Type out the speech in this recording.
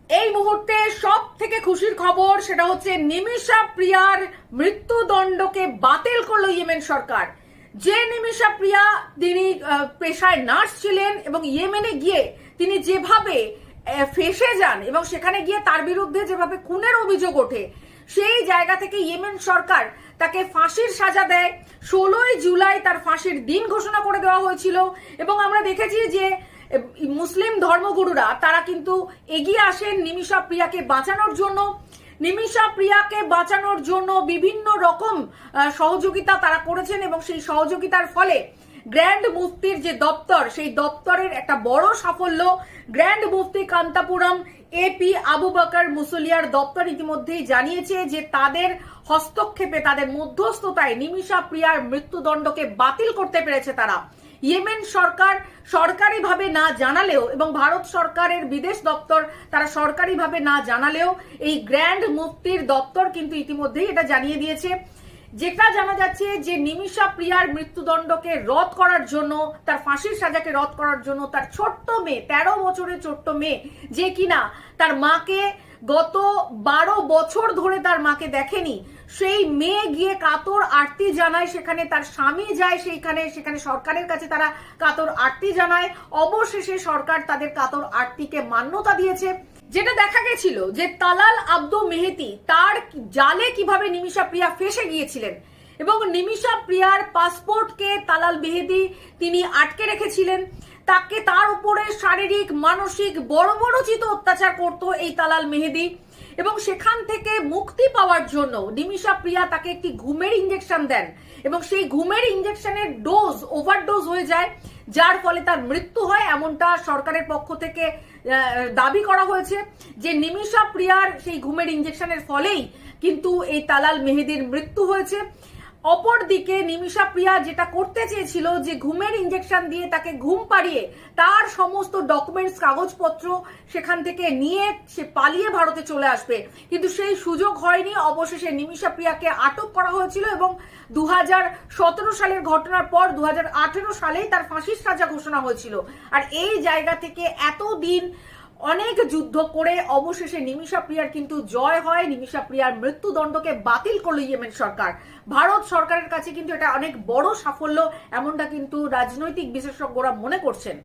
এই মুহূর্তে সব থেকে খুশির খবর, সেটা হচ্ছে নিমিষা প্রিয়ার মৃত্যুদণ্ডকে বাতিল করলো ইয়েমেন সরকার। যে নিমিষা প্রিয়া তিনি পেশায় নার্স ছিলেন এবং ইয়েমেনে গিয়ে তিনি যেভাবে ফেঁসে যান এবং সেখানে গিয়ে তার বিরুদ্ধে যেভাবে খুনের অভিযোগ ওঠে, সেই জায়গা থেকে ইয়েমেন সরকার তাকে ফাঁসির সাজা দেয়। 16ই জুলাই তার ফাঁসির দিন ঘোষণা করে দেওয়া হয়েছিল এবং আমরা দেখেছি যে মুসলিম ধর্মগুরুরা তারা কিন্তু এগিয়ে আসেন নিমিষা প্রিয়াকে বাঁচানোর জন্য। নিমিষা প্রিয়াকে বাঁচানোর জন্য বিভিন্ন রকম সহযোগিতা তারা করেছেন এবং সেই সহযোগিতার ফলে গ্র্যান্ড মুফতির যে দপ্তর, সেই দপ্তরের একটা বড় সাফল্য। গ্র্যান্ড মুফতি কান্তাপুরম এপি আবু বকর মুসলিয়ার দপ্তর ইতিমধ্যেই জানিয়েছে যে তাদের হস্তক্ষেপে, তাদের মধ্যস্থতায় নিমিষা প্রিয়ার মৃত্যুদণ্ডকে বাতিল করতে পেরেছে তারা। ইয়েমেন সরকার সরকারিভাবে না জানালেও এবং ভারত সরকারের বিদেশ দপ্তর তারা সরকারিভাবে না জানালেও এই গ্র্যান্ড মুফতির দপ্তর কিন্তু ইতিমধ্যেই এটা জানিয়ে দিয়েছে। যেটা জানা যাচ্ছে যে নিমিষা প্রিয়ার মৃত্যুদণ্ডকে রদ করার জন্য, তার ফাঁসির সাজাকে রদ করার জন্য তার ছোট্ট মেয়ে, 13 বছরের ছোট্ট মেয়ে, যে কিনা তার মাকে গত 12 বছর ধরে তার মাকে দেখেনি, সেই মেয়ে গিয়ে কাতর আরতি জানায়। সেখানে তার স্বামী যায়, সেখানে সরকারের কাছে তারা কাতর আরতি জানায়। অবশেষে সরকার তাদের কাতর আরতিকে মান্যতা দিয়েছে। যেটা দেখা গেছিল যে তালাল আব্দু মেহেদি তার জালে কিভাবে নিমিষা প্রিয়া ফেসে গিয়েছিলেন এবং নিমিষা প্রিয়ার পাসপোর্টকে তালাল মেহেদি তিনি আটকে রেখেছিলেন। তাকে তার উপরে শারীরিক মানসিক বড় বড়চিত অত্যাচার করত এই তালাল মেহেদি এবং সেখান থেকে মুক্তি পাওয়ার জন্য নিমিষা প্রিয়া তাকে একটি ঘুমের ইঞ্জেকশন দেন এবং সেই ঘুমের ইঞ্জেকশনের ডোজ ওভারডোজ হয়ে যায়, যার ফলে তার মৃত্যু হয়। এমনটা সরকারের পক্ষ থেকে দাবি করা হয়েছে যে নিমিষা প্রিয়ার সেই ঘুমের ইঞ্জেকশনের ফলেই কিন্তু এই তালাল মেহেদির মৃত্যু হয়েছে। অপরদিকে নিমিষা প্রিয়া যেটা করতে চেয়েছিল যে ঘুমের ইঞ্জেকশন দিয়ে তাকে ঘুম পাড়িয়ে তার সমস্ত ডকুমেন্টস, কাগজপত্র সেখান থেকে নিয়ে সে পালিয়ে ভারতে চলে আসবে, কিন্তু সেই সুযোগ হয়নি। অবশেষে নিমিষা প্রিয়াকে আটক করা হয়েছিল এবং 2017 সালের ঘটনার পর 2018 সালেই তার ফাঁসির সাজা ঘোষণা হয়েছিল। আর এই জায়গা থেকে এতদিন অনেক যুদ্ধ করে অবশেষে নিমিষা প্রিয়ার কিন্তু জয় হয়। নিমিষা প্রিয়ার মৃত্যুদণ্ডকে বাতিল করলো ইয়েমেন সরকার। ভারত সরকারের কাছে কিন্তু এটা অনেক বড় সাফল্য, এমনটা কিন্তু রাজনৈতিক বিশেষজ্ঞরা মনে করছেন।